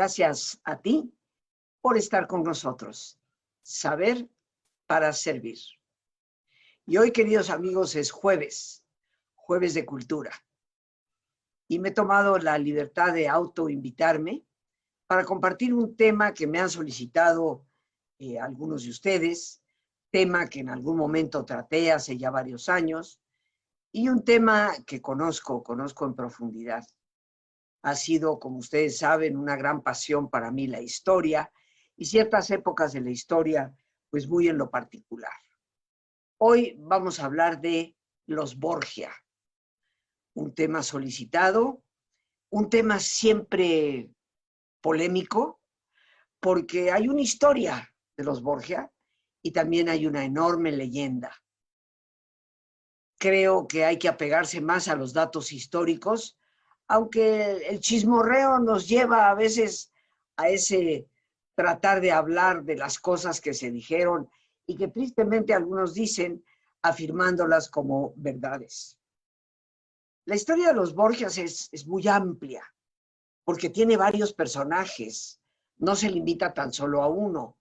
Gracias a ti por estar con nosotros. Saber para servir. Y hoy, queridos amigos, es jueves de cultura. Y me he tomado la libertad de autoinvitarme para compartir un tema que me han solicitado algunos de ustedes, tema que en algún momento traté hace ya varios años, y un tema que conozco en profundidad. Ha sido, como ustedes saben, una gran pasión para mí la historia y ciertas épocas de la historia, pues muy en lo particular. Hoy vamos a hablar de los Borgia, un tema solicitado, un tema siempre polémico, porque hay una historia de los Borgia y también hay una enorme leyenda. Creo que hay que apegarse más a los datos históricos, aunque el chismorreo nos lleva a veces a ese tratar de hablar de las cosas que se dijeron y que tristemente algunos dicen afirmándolas como verdades. La historia de los Borgias es muy amplia porque tiene varios personajes, no se limita tan solo a uno.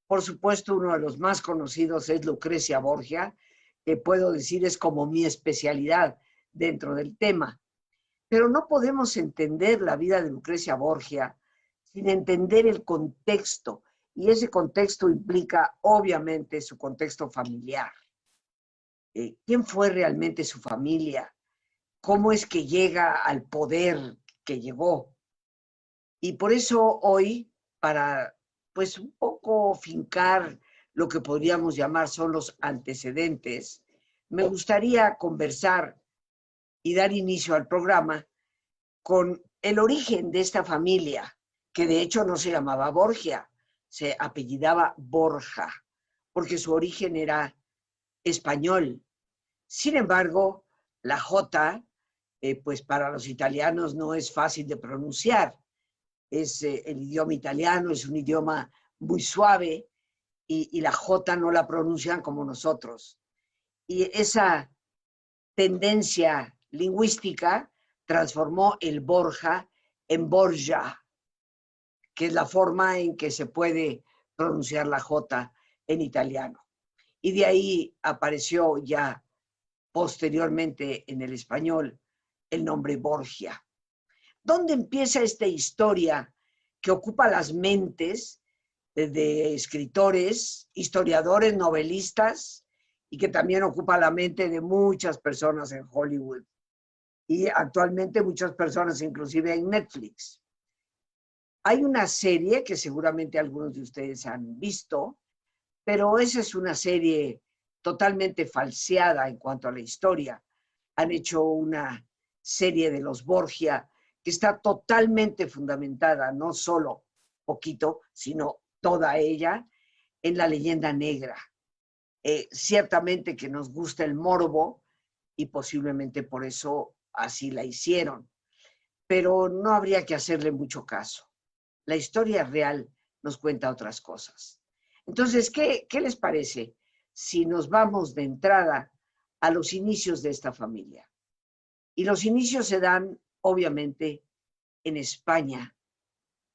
Por supuesto, uno de los más conocidos es Lucrecia Borgia, que puedo decir es como mi especialidad dentro del tema. Pero no podemos entender la vida de Lucrecia Borgia sin entender el contexto, y ese contexto implica, obviamente, su contexto familiar. ¿Quién fue realmente su familia? ¿Cómo es que llega al poder que llegó? Y por eso hoy, para pues un poco fincar lo que podríamos llamar son los antecedentes, me gustaría conversar y dar inicio al programa con el origen de esta familia, que de hecho no se llamaba Borgia, se apellidaba Borja, porque su origen era español. Sin embargo, la J, pues para los italianos no es fácil de pronunciar. Es el idioma italiano, es un idioma muy suave y la J no la pronuncian como nosotros. Y esa tendencia lingüística transformó el Borja en Borgia, que es la forma en que se puede pronunciar la J en italiano. Y de ahí apareció ya posteriormente en el español el nombre Borgia. ¿Dónde empieza esta historia que ocupa las mentes de escritores, historiadores, novelistas, y que también ocupa la mente de muchas personas en Hollywood y actualmente muchas personas inclusive en Netflix? Hay una serie que seguramente algunos de ustedes han visto, pero esa es una serie totalmente falseada en cuanto a la historia. Han hecho una serie de los Borgia que está totalmente fundamentada, no solo poquito, sino toda ella, en la leyenda negra. Ciertamente que nos gusta el morbo y posiblemente por eso así la hicieron, pero no habría que hacerle mucho caso. La historia real nos cuenta otras cosas. Entonces, ¿qué les parece si nos vamos de entrada a los inicios de esta familia? Y los inicios se dan, obviamente, en España,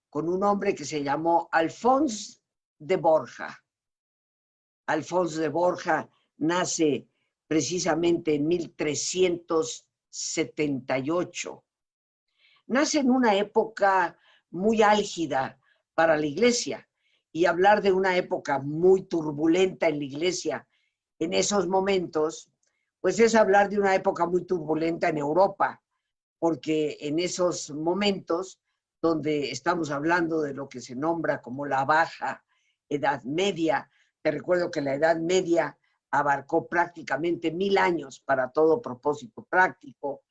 con un hombre que se llamó Alfons de Borja. Alfons de Borja nace precisamente en 1378. Nace en una época muy álgida para la Iglesia, y hablar de una época muy turbulenta en la Iglesia en esos momentos, pues es hablar de una época muy turbulenta en Europa, porque en esos momentos donde estamos hablando de lo que se nombra como la Baja Edad Media, te recuerdo que la Edad Media abarcó prácticamente 1000 años para todo propósito práctico,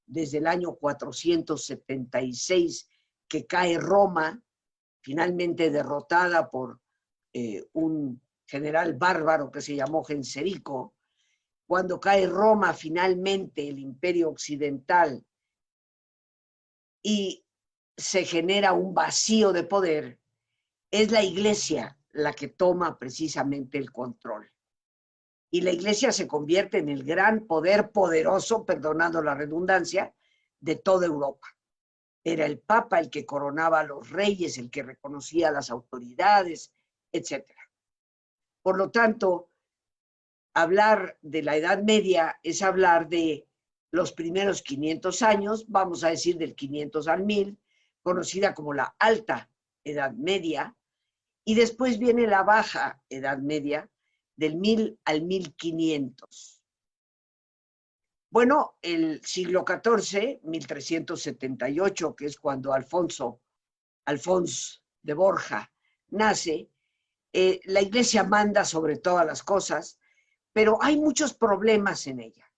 desde el año 476 que cae Roma, finalmente derrotada por un general bárbaro que se llamó Genserico. Cuando cae Roma, finalmente el Imperio Occidental, y se genera un vacío de poder, es la Iglesia la que toma precisamente el control. Y la Iglesia se convierte en el gran poder poderoso, perdonando la redundancia, de toda Europa. Era el Papa el que coronaba a los reyes, el que reconocía a las autoridades, etc. Por lo tanto, hablar de la Edad Media es hablar de los primeros 500 años, vamos a decir del 500 al 1000, conocida como la Alta Edad Media, y después viene la Baja Edad Media, del 1000 al 1500. Bueno, el siglo XIV, 1378, que es cuando Alfonso de Borja nace, la Iglesia manda sobre todas las cosas, pero hay muchos problemas en ella.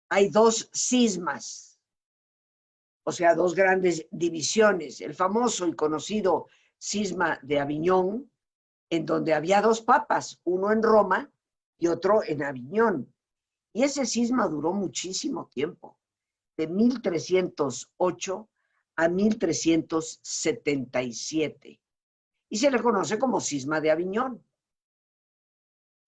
Hay dos cismas, o sea, dos grandes divisiones. El famoso y conocido cisma de Aviñón, en donde había dos papas, uno en Roma y otro en Aviñón. Y ese cisma duró muchísimo tiempo, de 1308 a 1377. Y se le conoce como cisma de Aviñón.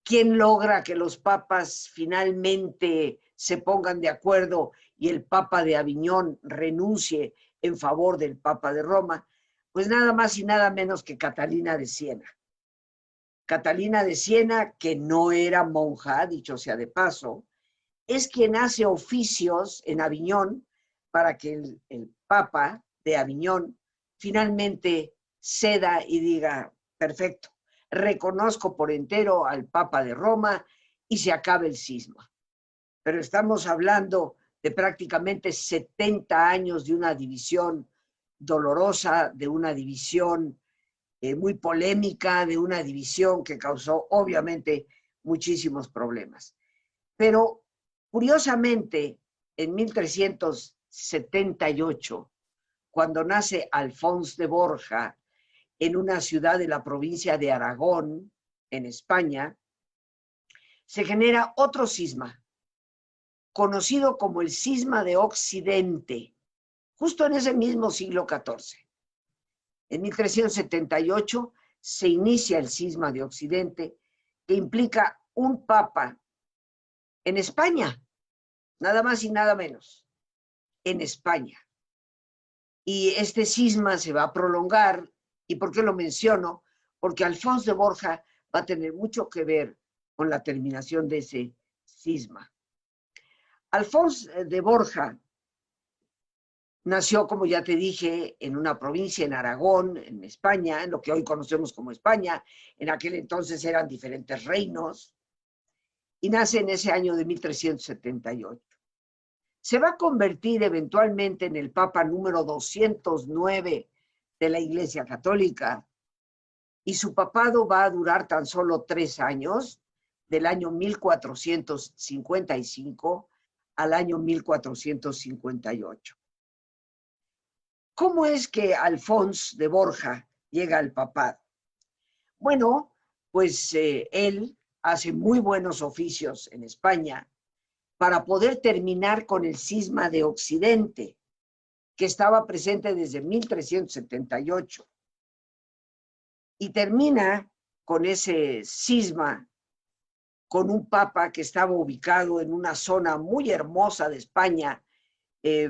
¿Quién logra que los papas finalmente se pongan de acuerdo y el Papa de Aviñón renuncie en favor del Papa de Roma? Pues nada más y nada menos que Catalina de Siena. Catalina de Siena, que no era monja, dicho sea de paso, es quien hace oficios en Aviñón para que el Papa de Aviñón finalmente ceda y diga, perfecto, reconozco por entero al Papa de Roma y se acabe el cisma. Pero estamos hablando de prácticamente 70 años de una división dolorosa, de una división muy polémica, de una división que causó obviamente muchísimos problemas. Pero curiosamente, en 1378, cuando nace Alfonso de Borja en una ciudad de la provincia de Aragón, en España, se genera otro cisma, conocido como el cisma de Occidente, justo en ese mismo siglo XIV. En 1378 se inicia el cisma de Occidente, que implica un papa en España, nada más y nada menos, en España. Y este cisma se va a prolongar. ¿Y por qué lo menciono? Porque Alfonso de Borja va a tener mucho que ver con la terminación de ese cisma. Alfonso de Borja nació, como ya te dije, en una provincia en Aragón, en España, en lo que hoy conocemos como España. En aquel entonces eran diferentes reinos, y nace en ese año de 1378. Se va a convertir eventualmente en el Papa número 209 de la Iglesia Católica, y su papado va a durar tan solo 3 años, del año 1455 al año 1458. ¿Cómo es que Alfonso de Borja llega al papado? Bueno, pues él hace muy buenos oficios en España para poder terminar con el cisma de Occidente, que estaba presente desde 1378. Y termina con ese cisma, con un papa que estaba ubicado en una zona muy hermosa de España,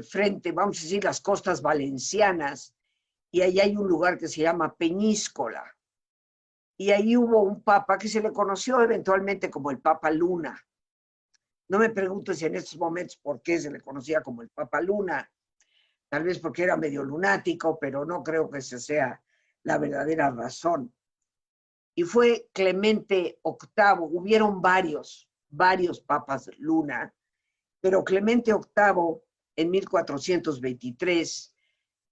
frente, vamos a decir, las costas valencianas, y ahí hay un lugar que se llama Peñíscola. Y ahí hubo un papa que se le conoció eventualmente como el Papa Luna. No me pregunto si en estos momentos por qué se le conocía como el Papa Luna, tal vez porque era medio lunático, pero no creo que esa sea la verdadera razón. Y fue Clemente VIII, hubieron varios papas Luna, pero Clemente VIII en 1423,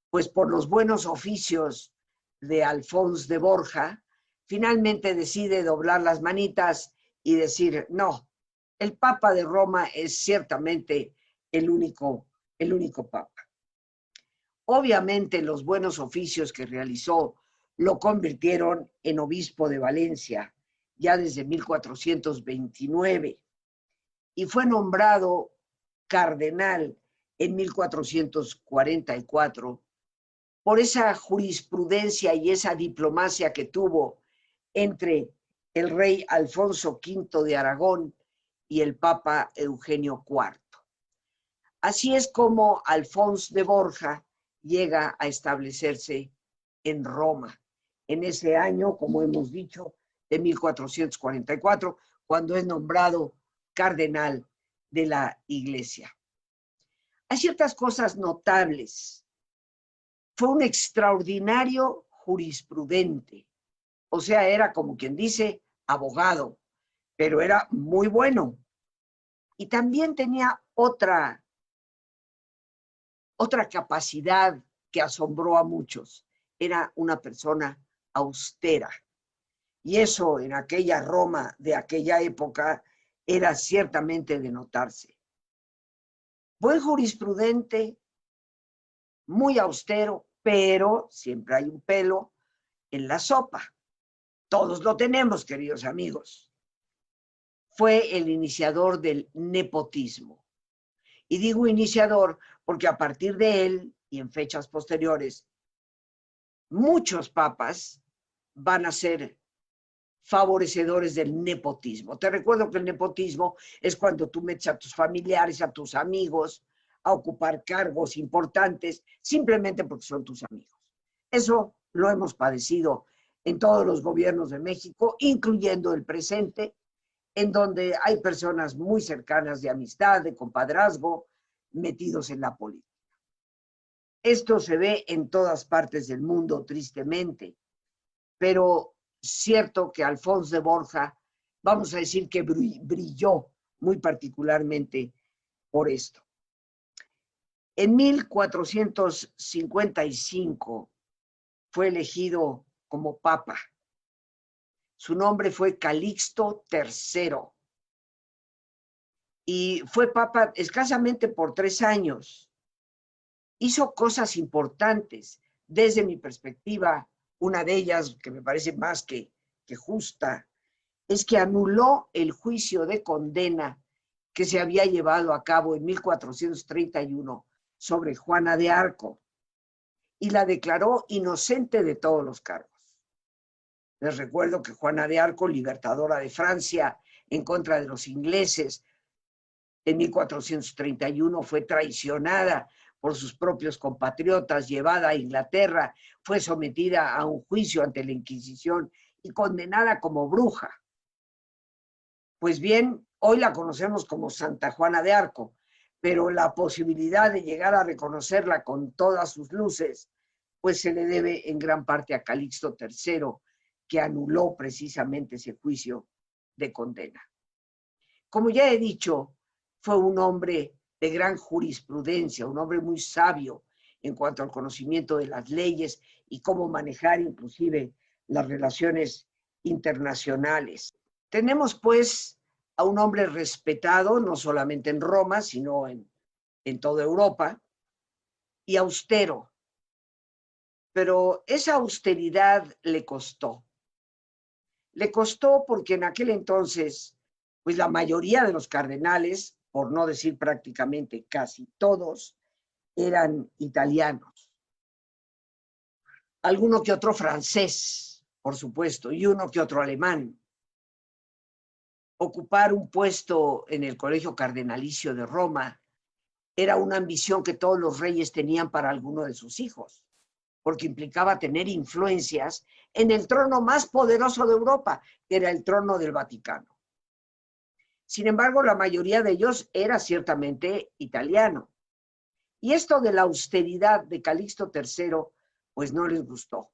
pues por los buenos oficios de Alfonso de Borja, finalmente decide doblar las manitas y decir, no, el Papa de Roma es ciertamente el único Papa. Obviamente los buenos oficios que realizó lo convirtieron en obispo de Valencia ya desde 1429 y fue nombrado cardenal en 1444 por esa jurisprudencia y esa diplomacia que tuvo entre el rey Alfonso V de Aragón y el Papa Eugenio IV. Así es como Alfonso de Borja llega a establecerse en Roma, en ese año, como hemos dicho, de 1444, cuando es nombrado cardenal de la Iglesia. Hay ciertas cosas notables. Fue un extraordinario jurisprudente, o sea, era como quien dice abogado, pero era muy bueno. Y también tenía otra capacidad que asombró a muchos. Era una persona austera. Y eso en aquella Roma de aquella época era ciertamente de notarse. Buen jurisprudente, muy austero, pero siempre hay un pelo en la sopa. Todos lo tenemos, queridos amigos. Fue el iniciador del nepotismo. Y digo iniciador porque a partir de él y en fechas posteriores, muchos papas van a ser favorecedores del nepotismo. Te recuerdo que el nepotismo es cuando tú metes a tus familiares, a tus amigos, a ocupar cargos importantes simplemente porque son tus amigos. Eso lo hemos padecido en todos los gobiernos de México, incluyendo el presente, en donde hay personas muy cercanas de amistad, de compadrazgo, metidos en la política. Esto se ve en todas partes del mundo, tristemente, pero cierto que Alfonso de Borja, vamos a decir que brilló muy particularmente por esto. En 1455 fue elegido como papa. Su nombre fue Calixto III y fue papa escasamente por 3 años. Hizo cosas importantes. Desde mi perspectiva, una de ellas, que me parece más que justa, es que anuló el juicio de condena que se había llevado a cabo en 1431 sobre Juana de Arco y la declaró inocente de todos los cargos. Les recuerdo que Juana de Arco, libertadora de Francia en contra de los ingleses, en 1431 fue traicionada por sus propios compatriotas, llevada a Inglaterra, fue sometida a un juicio ante la Inquisición y condenada como bruja. Pues bien, hoy la conocemos como Santa Juana de Arco, pero la posibilidad de llegar a reconocerla con todas sus luces, pues se le debe en gran parte a Calixto III, que anuló precisamente ese juicio de condena. Como ya he dicho, fue un hombre de gran jurisprudencia, un hombre muy sabio en cuanto al conocimiento de las leyes y cómo manejar inclusive las relaciones internacionales. Tenemos pues a un hombre respetado, no solamente en Roma, sino en toda Europa, y austero. Pero esa austeridad le costó. Le costó porque en aquel entonces, pues la mayoría de los cardenales, por no decir prácticamente casi todos, eran italianos. Alguno que otro francés, por supuesto, y uno que otro alemán. Ocupar un puesto en el Colegio Cardenalicio de Roma era una ambición que todos los reyes tenían para alguno de sus hijos, porque implicaba tener influencias en el trono más poderoso de Europa, que era el trono del Vaticano. Sin embargo, la mayoría de ellos era ciertamente italiano. Y esto de la austeridad de Calixto III, pues no les gustó.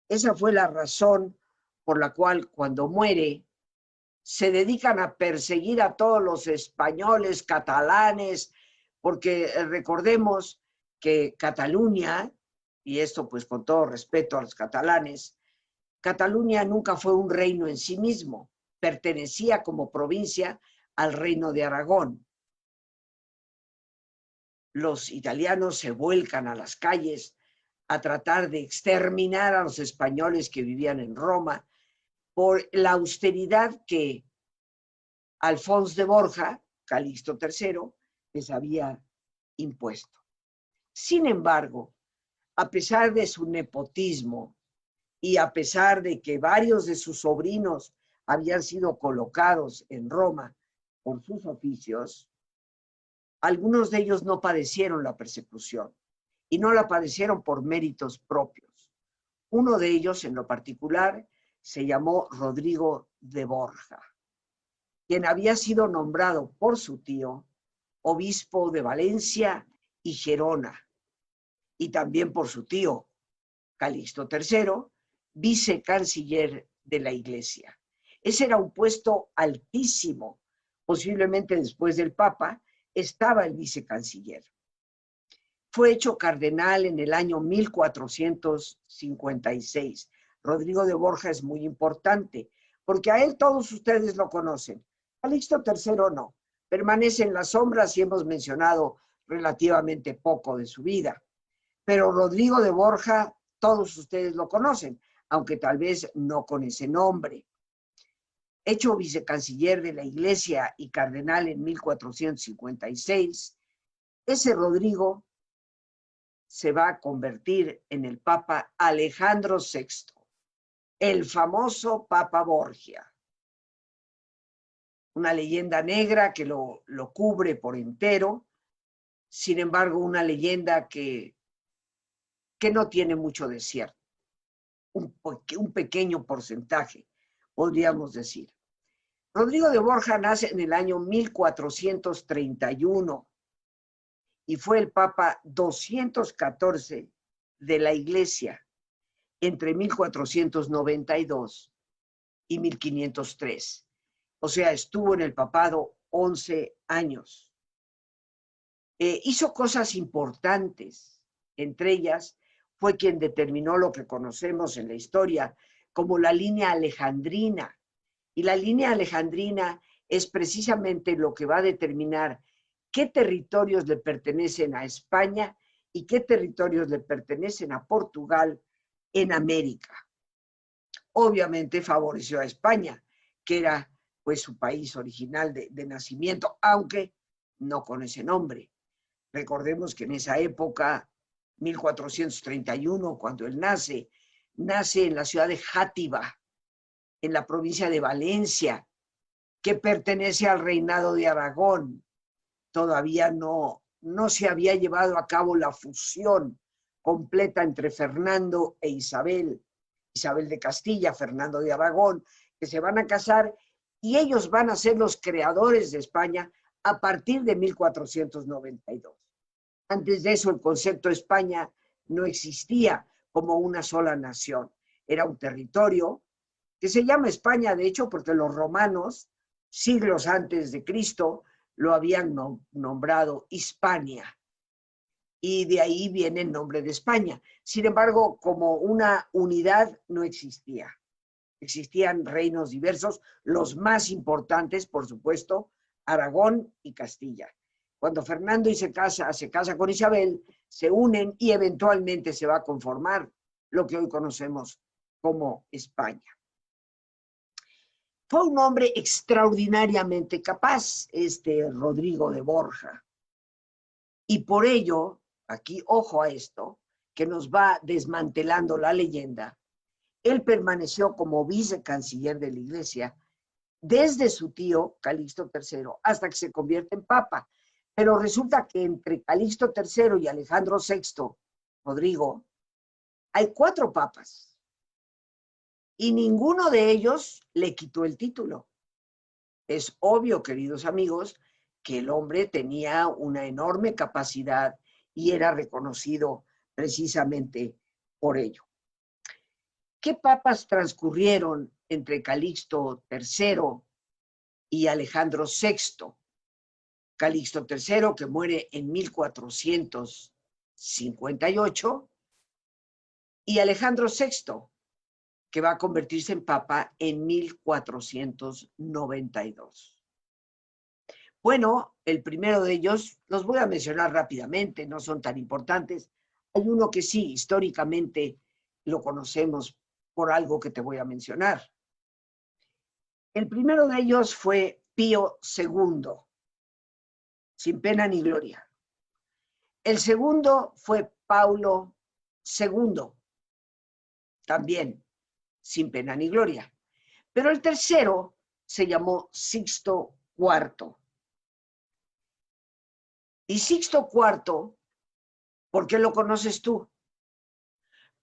Esa fue la razón por la cual cuando muere, se dedican a perseguir a todos los españoles, catalanes, porque recordemos que Cataluña, y esto pues con todo respeto a los catalanes, Cataluña nunca fue un reino en sí mismo, pertenecía como provincia al reino de Aragón. Los italianos se vuelcan a las calles a tratar de exterminar a los españoles que vivían en Roma por la austeridad que Alfonso de Borja, Calixto III, les había impuesto. Sin embargo, a pesar de su nepotismo y a pesar de que varios de sus sobrinos habían sido colocados en Roma por sus oficios, algunos de ellos no padecieron la persecución. y no la padecieron por méritos propios. Uno de ellos, en lo particular, se llamó Rodrigo de Borja, quien había sido nombrado por su tío obispo de Valencia y Gerona, y también por su tío Calixto III, vicecanciller de la Iglesia. Ese era un puesto altísimo. Posiblemente después del Papa estaba el vicecanciller. Fue hecho cardenal en el año 1456. Rodrigo de Borja es muy importante, porque a él todos ustedes lo conocen. Calixto III no. Permanece en las sombras y hemos mencionado relativamente poco de su vida. Pero Rodrigo de Borja, todos ustedes lo conocen, aunque tal vez no con ese nombre. Hecho vicecanciller de la Iglesia y cardenal en 1456, ese Rodrigo se va a convertir en el Papa Alejandro VI, el famoso Papa Borgia. Una leyenda negra que lo cubre por entero, sin embargo, una leyenda que no tiene mucho de cierto, un pequeño porcentaje, podríamos decir. Rodrigo de Borja nace en el año 1431 y fue el Papa 214 de la Iglesia entre 1492 y 1503. O sea, estuvo en el papado 11 años. Hizo cosas importantes, entre ellas fue quien determinó lo que conocemos en la historia como la línea alejandrina. Y la línea alejandrina es precisamente lo que va a determinar qué territorios le pertenecen a España y qué territorios le pertenecen a Portugal en América. Obviamente favoreció a España, que era pues su país original de nacimiento, aunque no con ese nombre. Recordemos que en esa época, 1431, cuando él nace en la ciudad de Játiva, en la provincia de Valencia, que pertenece al reinado de Aragón. Todavía no se había llevado a cabo la fusión completa entre Fernando e Isabel de Castilla, Fernando de Aragón, que se van a casar y ellos van a ser los creadores de España a partir de 1492. Antes de eso, el concepto de España no existía como una sola nación. Era un territorio que se llama España, de hecho, porque los romanos, siglos antes de Cristo, lo habían nombrado Hispania. Y de ahí viene el nombre de España. Sin embargo, como una unidad no existía. Existían reinos diversos, los más importantes, por supuesto, Aragón y Castilla. Cuando Fernando se casa con Isabel, se unen y eventualmente se va a conformar lo que hoy conocemos como España. Fue un hombre extraordinariamente capaz, este Rodrigo de Borja. Y por ello, aquí ojo a esto, que nos va desmantelando la leyenda, él permaneció como vicecanciller de la Iglesia desde su tío Calixto III hasta que se convierte en papa. Pero resulta que entre Calixto III y Alejandro VI, Rodrigo, hay 4 papas. Y ninguno de ellos le quitó el título. Es obvio, queridos amigos, que el hombre tenía una enorme capacidad y era reconocido precisamente por ello. ¿Qué papas transcurrieron entre Calixto III y Alejandro VI? Calixto III, que muere en 1458, y Alejandro VI, que va a convertirse en papa en 1492. Bueno, el primero de ellos, los voy a mencionar rápidamente, no son tan importantes. Hay uno que sí, históricamente lo conocemos por algo que te voy a mencionar. El primero de ellos fue Pío II, sin pena ni gloria. El segundo fue Paulo II, también sin pena ni gloria. Pero el tercero se llamó Sixto IV. Y Sixto IV ¿Por qué lo conoces tú?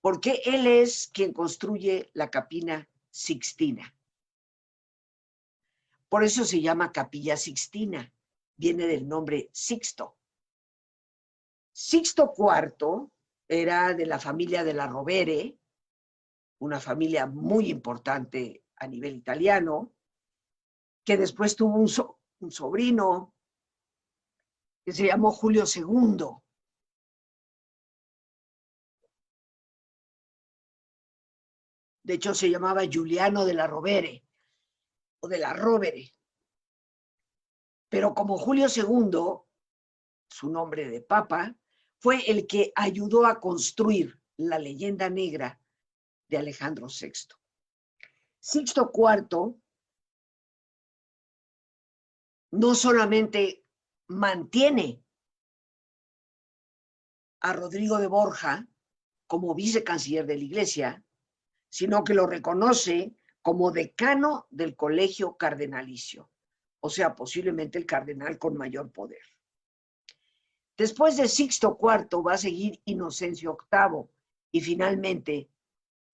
Porque él es quien construye la Capilla Sixtina. Por eso se llama Capilla Sixtina. Viene del nombre Sixto. Sixto IV era de la familia de la Rovere, una familia muy importante a nivel italiano, que después tuvo un sobrino que se llamó Julio II. De hecho, se llamaba Giuliano de la Rovere o de la Rovere. Pero como Julio II, su nombre de papa, fue el que ayudó a construir la leyenda negra de Alejandro VI. Sixto IV no solamente mantiene a Rodrigo de Borja como vicecanciller de la Iglesia, sino que lo reconoce como decano del colegio cardenalicio, o sea, posiblemente el cardenal con mayor poder. Después de Sixto IV va a seguir Inocencio VIII y finalmente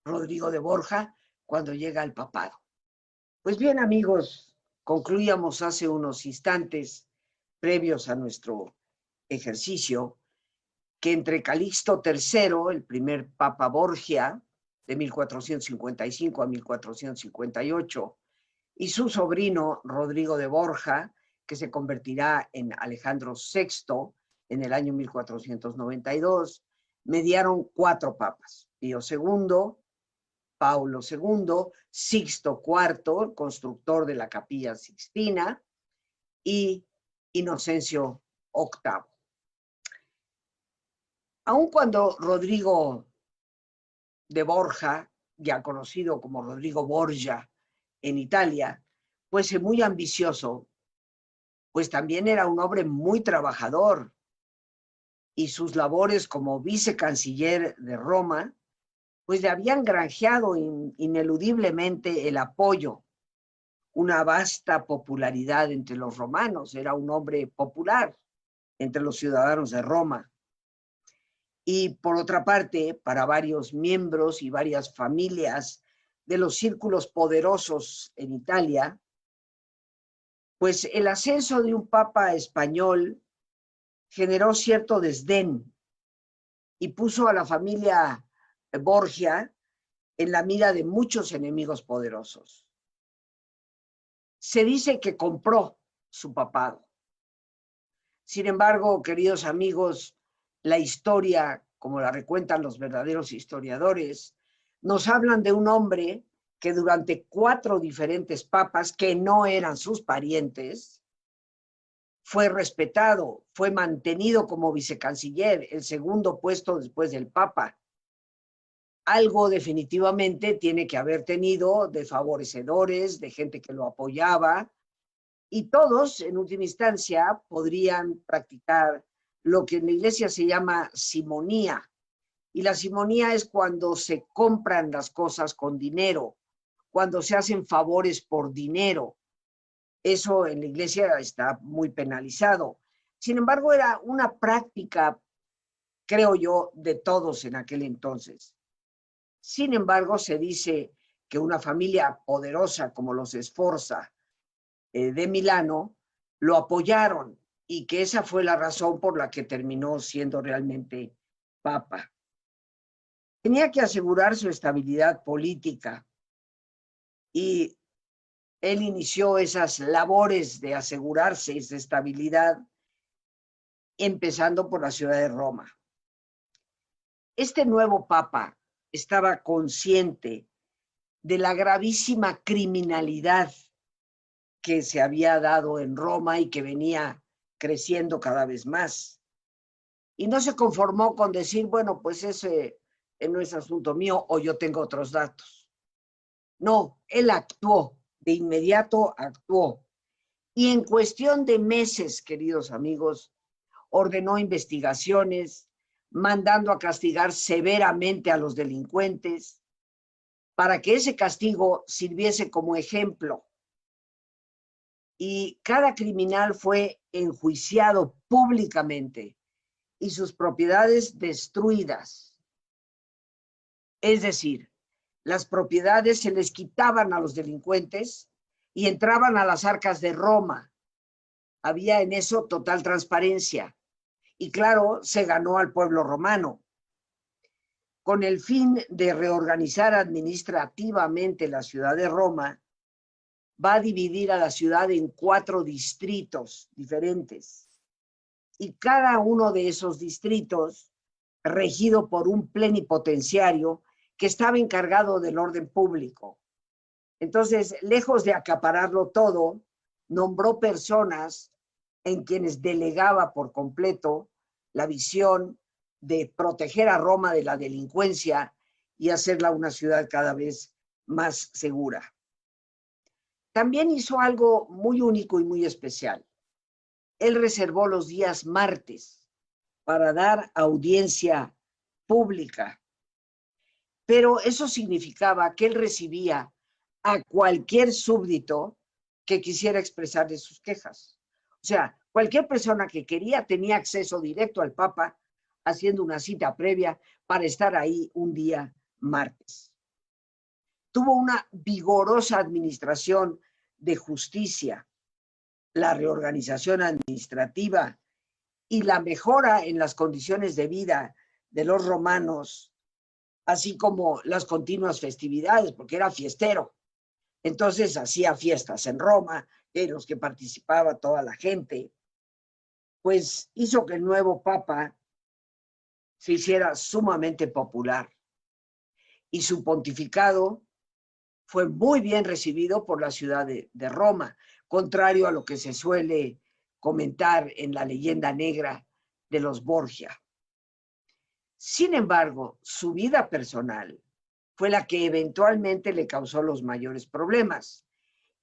Rodrigo de Borja cuando llega al papado. Pues bien, amigos, concluíamos hace unos instantes previos a nuestro ejercicio que entre Calixto III, el primer Papa Borgia, de 1455 a 1458, y su sobrino Rodrigo de Borja, que se convertirá en Alejandro VI en el año 1492, mediaron 4 papas: Pío II, Paulo II, Sixto IV, el constructor de la Capilla Sixtina, y Inocencio VIII. Aun cuando Rodrigo de Borja, ya conocido como Rodrigo Borgia en Italia, fuese muy ambicioso, pues también era un hombre muy trabajador, y sus labores como vicecanciller de Roma, pues le habían granjeado ineludiblemente el apoyo, una vasta popularidad entre los romanos. Era un hombre popular entre los ciudadanos de Roma. Y por otra parte, para varios miembros y varias familias de los círculos poderosos en Italia, pues el ascenso de un papa español generó cierto desdén y puso a la familia Borgia en la mira de muchos enemigos poderosos. Se dice que compró su papado. Sin embargo, queridos amigos, la historia, como la recuentan los verdaderos historiadores, nos hablan de un hombre que durante 4 diferentes papas, que no eran sus parientes, fue respetado, fue mantenido como vicecanciller, el segundo puesto después del papa. Algo definitivamente tiene que haber tenido de favorecedores, de gente que lo apoyaba, y todos, en última instancia, podrían practicar lo que en la Iglesia se llama simonía. Y la simonía es cuando se compran las cosas con dinero, cuando se hacen favores por dinero. Eso en la Iglesia está muy penalizado. Sin embargo, era una práctica, creo yo, de todos en aquel entonces. Sin embargo, se dice que una familia poderosa como los Sforza de Milano lo apoyaron, y que esa fue la razón por la que terminó siendo realmente papa. Tenía que asegurar su estabilidad política, y él inició esas labores de asegurarse esa estabilidad empezando por la ciudad de Roma. Este nuevo papa estaba consciente de la gravísima criminalidad que se había dado en Roma y que venía creciendo cada vez más. Y no se conformó con decir, bueno, pues ese no es asunto mío o yo tengo otros datos. No, él actuó, de inmediato actuó. Y en cuestión de meses, queridos amigos, ordenó investigaciones, mandando a castigar severamente a los delincuentes, para que ese castigo sirviese como ejemplo. Y cada criminal fue enjuiciado públicamente y sus propiedades destruidas. Es decir, las propiedades se les quitaban a los delincuentes y entraban a las arcas de Roma. Había en eso total transparencia. Y claro, se ganó al pueblo romano. Con el fin de reorganizar administrativamente la ciudad de Roma, va a dividir a la ciudad en 4 distritos diferentes. Y cada uno de esos distritos, regido por un plenipotenciario que estaba encargado del orden público. Entonces, lejos de acapararlo todo, nombró personas en quienes delegaba por completo la visión de proteger a Roma de la delincuencia y hacerla una ciudad cada vez más segura. También hizo algo muy único y muy especial. Él reservó los días martes para dar audiencia pública, pero eso significaba que él recibía a cualquier súbdito que quisiera expresarle sus quejas. O sea, cualquier persona que quería tenía acceso directo al Papa haciendo una cita previa para estar ahí un día martes. Tuvo una vigorosa administración de justicia, la reorganización administrativa y la mejora en las condiciones de vida de los romanos, así como las continuas festividades, porque era fiestero. Entonces hacía fiestas en Roma, en los que participaba toda la gente, pues hizo que el nuevo papa se hiciera sumamente popular. Y su pontificado fue muy bien recibido por la ciudad de Roma, contrario a lo que se suele comentar en la leyenda negra de los Borgia. Sin embargo, su vida personal fue la que eventualmente le causó los mayores problemas,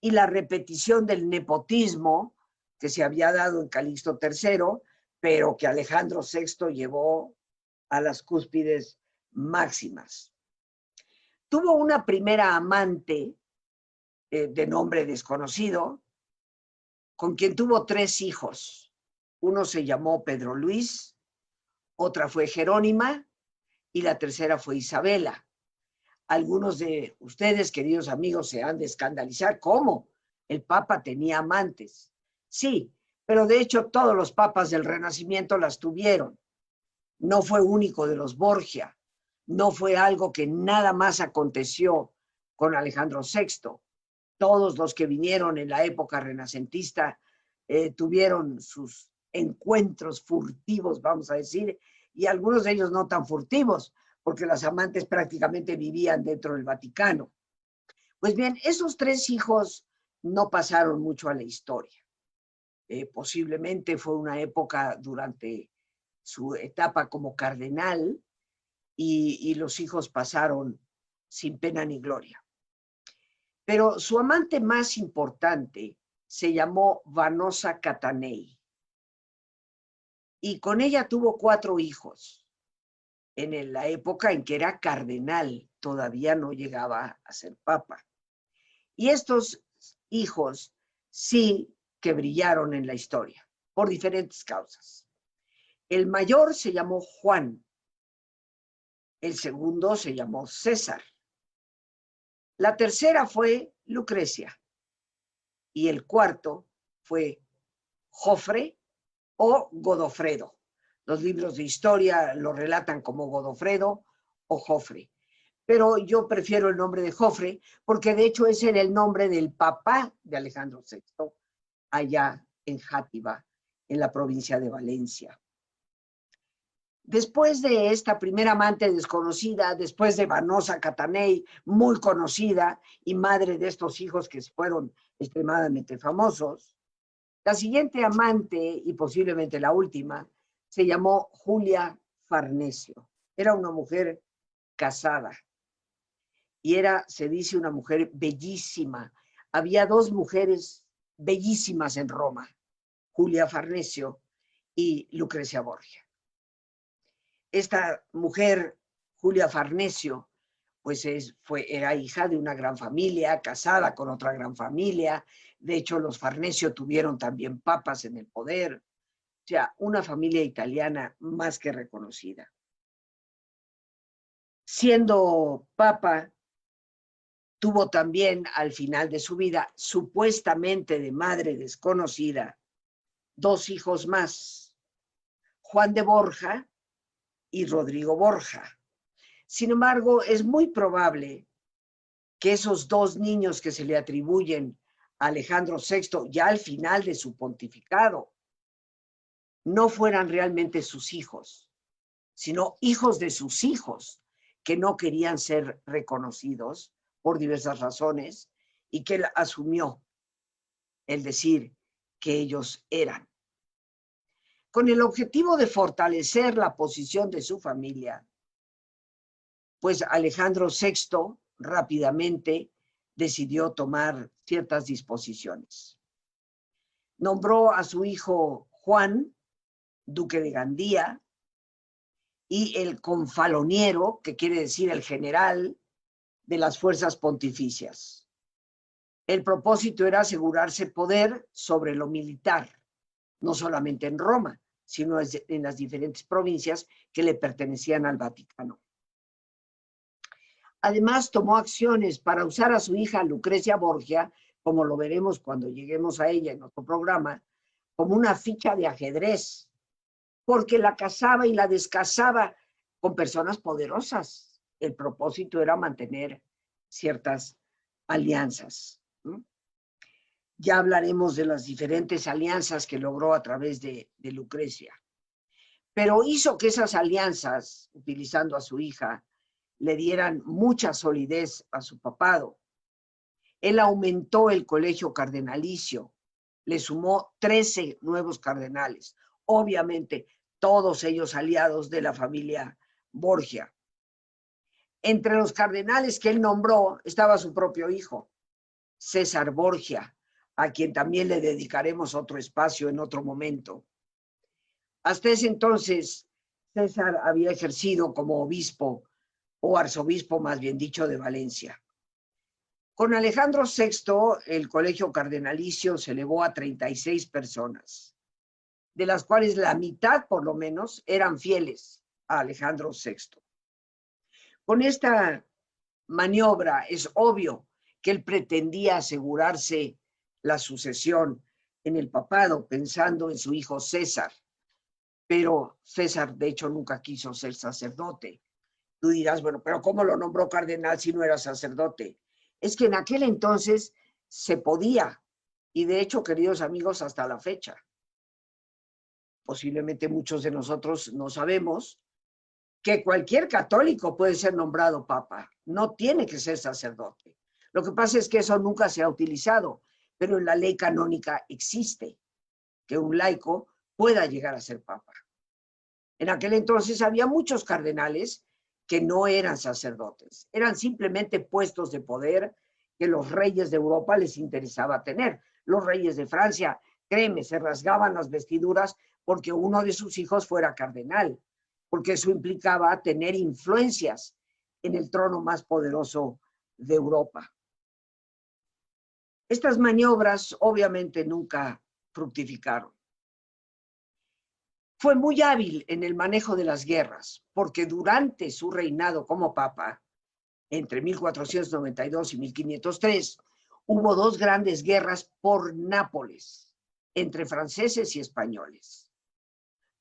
y la repetición del nepotismo que se había dado en Calixto III, pero que Alejandro VI llevó a las cúspides máximas. Tuvo una primera amante de nombre desconocido, con quien tuvo 3 hijos. Uno se llamó Pedro Luis, otra fue Jerónima y la tercera fue Isabela. Algunos de ustedes, queridos amigos, se han de escandalizar. ¿Cómo? El Papa tenía amantes. Sí, pero de hecho todos los papas del Renacimiento las tuvieron. No fue único de los Borgia. No fue algo que nada más aconteció con Alejandro VI. Todos los que vinieron en la época renacentista tuvieron sus encuentros furtivos, vamos a decir, y algunos de ellos no tan furtivos, porque las amantes prácticamente vivían dentro del Vaticano. Pues bien, esos 3 hijos no pasaron mucho a la historia. Posiblemente fue una época durante su etapa como cardenal y los hijos pasaron sin pena ni gloria. Pero su amante más importante se llamó Vanosa Catanei y con ella tuvo 4 hijos. En la época en que era cardenal, todavía no llegaba a ser papa. Y estos hijos sí que brillaron en la historia, por diferentes causas. El mayor se llamó Juan, el segundo se llamó César, la tercera fue Lucrecia y el cuarto fue Jofre o Godofredo. Los libros de historia lo relatan como Godofredo o Jofre, pero yo prefiero el nombre de Jofre porque de hecho ese era el nombre del papá de Alejandro VI, allá en Játiva, en la provincia de Valencia. Después de esta primera amante desconocida, después de Vanosa Catanei, muy conocida y madre de estos hijos que fueron extremadamente famosos, la siguiente amante, y posiblemente la última, se llamó Julia Farnesio. Era una mujer casada y era, se dice, una mujer bellísima. Había 2 mujeres bellísimas en Roma, Julia Farnesio y Lucrecia Borgia. Esta mujer, Julia Farnesio, pues era hija de una gran familia, casada con otra gran familia. De hecho, los Farnesio tuvieron también papas en el poder. O sea, una familia italiana más que reconocida. Siendo papa, tuvo también al final de su vida, supuestamente de madre desconocida, 2 hijos más, Juan de Borja y Rodrigo Borja. Sin embargo, es muy probable que esos 2 niños que se le atribuyen a Alejandro VI ya al final de su pontificado no fueran realmente sus hijos, sino hijos de sus hijos que no querían ser reconocidos por diversas razones y que él asumió el decir que ellos eran. Con el objetivo de fortalecer la posición de su familia, pues Alejandro VI rápidamente decidió tomar ciertas disposiciones. Nombró a su hijo Juan, duque de Gandía, y el confaloniero, que quiere decir el general de las fuerzas pontificias. El propósito era asegurarse poder sobre lo militar, no solamente en Roma, sino en las diferentes provincias que le pertenecían al Vaticano. Además, tomó acciones para usar a su hija Lucrecia Borgia, como lo veremos cuando lleguemos a ella en otro programa, como una ficha de ajedrez, porque la casaba y la descasaba con personas poderosas. El propósito era mantener ciertas alianzas. Ya hablaremos de las diferentes alianzas que logró a través de Lucrecia. Pero hizo que esas alianzas, utilizando a su hija, le dieran mucha solidez a su papado. Él aumentó el colegio cardenalicio, le sumó 13 nuevos cardenales, obviamente todos ellos aliados de la familia Borgia. Entre los cardenales que él nombró estaba su propio hijo, César Borgia, a quien también le dedicaremos otro espacio en otro momento. Hasta ese entonces, César había ejercido como obispo, o arzobispo más bien dicho, de Valencia. Con Alejandro VI, el colegio cardenalicio se elevó a 36 personas, de las cuales la mitad, por lo menos, eran fieles a Alejandro VI. Con esta maniobra es obvio que él pretendía asegurarse la sucesión en el papado, pensando en su hijo César. Pero César, de hecho, nunca quiso ser sacerdote. Tú dirás, bueno, pero ¿cómo lo nombró cardenal si no era sacerdote? Es que en aquel entonces se podía, y de hecho, queridos amigos, hasta la fecha. Posiblemente muchos de nosotros no sabemos que cualquier católico puede ser nombrado papa, no tiene que ser sacerdote. Lo que pasa es que eso nunca se ha utilizado, pero en la ley canónica existe que un laico pueda llegar a ser papa. En aquel entonces había muchos cardenales que no eran sacerdotes, eran simplemente puestos de poder que los reyes de Europa les interesaba tener. Los reyes de Francia, créeme, se rasgaban las vestiduras porque uno de sus hijos fuera cardenal, porque eso implicaba tener influencias en el trono más poderoso de Europa. Estas maniobras obviamente nunca fructificaron. Fue muy hábil en el manejo de las guerras, porque durante su reinado como papa, entre 1492 y 1503, hubo 2 grandes guerras por Nápoles, entre franceses y españoles.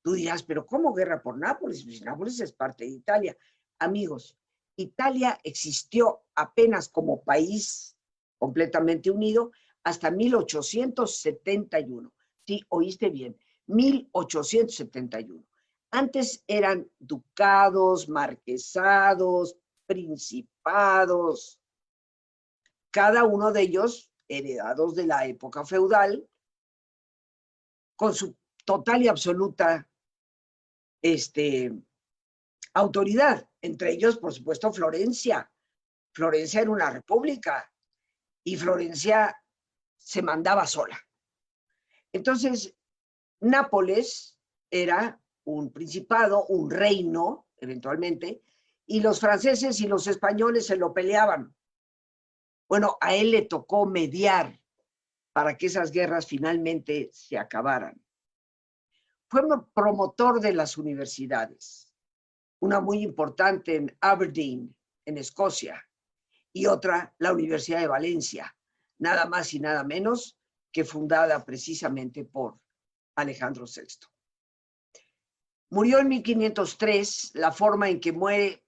Tú dirás, pero ¿cómo guerra por Nápoles? Pues Nápoles es parte de Italia. Amigos, Italia existió apenas como país completamente unido hasta 1871. Sí, oíste bien, 1871. Antes eran ducados, marquesados, principados, cada uno de ellos heredados de la época feudal, con su total y absoluta autoridad. Entre ellos, por supuesto, Florencia. Florencia era una república y Florencia se mandaba sola. Entonces, Nápoles era un principado, un reino, eventualmente, y los franceses y los españoles se lo peleaban. Bueno, a él le tocó mediar para que esas guerras finalmente se acabaran. Fue promotor de las universidades, una muy importante en Aberdeen, en Escocia, y otra, la Universidad de Valencia, nada más y nada menos que fundada precisamente por Alejandro VI. Murió en 1503, la forma en que muere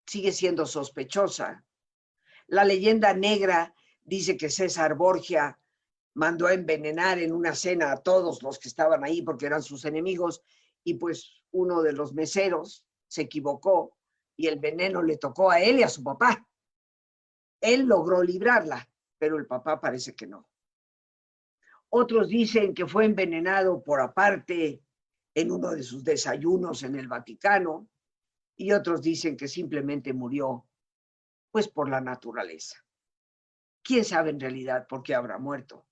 sigue siendo sospechosa. La leyenda negra dice que César Borgia mandó a envenenar en una cena a todos los que estaban ahí porque eran sus enemigos, y pues uno de los meseros se equivocó y el veneno le tocó a él y a su papá. Él logró librarla, pero el papá parece que no. Otros dicen que fue envenenado por aparte en uno de sus desayunos en el Vaticano, y otros dicen que simplemente murió pues por la naturaleza. ¿Quién sabe en realidad por qué habrá muerto?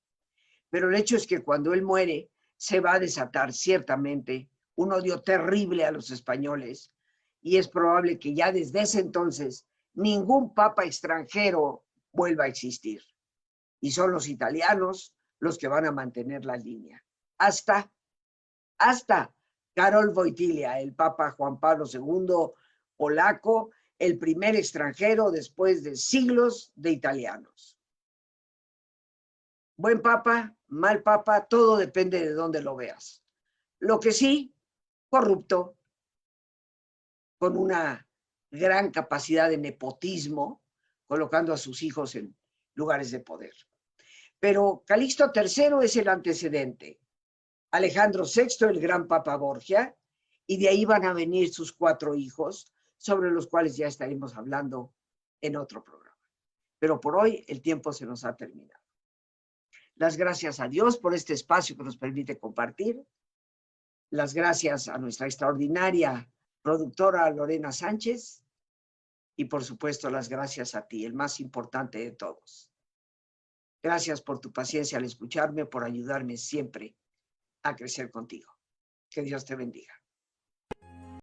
Pero el hecho es que cuando él muere se va a desatar ciertamente un odio terrible a los españoles, y es probable que ya desde ese entonces ningún papa extranjero vuelva a existir. Y son los italianos los que van a mantener la línea. Hasta Karol Wojtyła, el papa Juan Pablo II, polaco, el primer extranjero después de siglos de italianos. Buen papa, mal papa, todo depende de dónde lo veas. Lo que sí, corrupto, con una gran capacidad de nepotismo, colocando a sus hijos en lugares de poder. Pero Calixto III es el antecedente, Alejandro VI, el gran papa Borgia, y de ahí van a venir sus 4 hijos, sobre los cuales ya estaremos hablando en otro programa. Pero por hoy el tiempo se nos ha terminado. Las gracias a Dios por este espacio que nos permite compartir. Las gracias a nuestra extraordinaria productora Lorena Sánchez. Y por supuesto las gracias a ti, el más importante de todos. Gracias por tu paciencia al escucharme, por ayudarme siempre a crecer contigo. Que Dios te bendiga.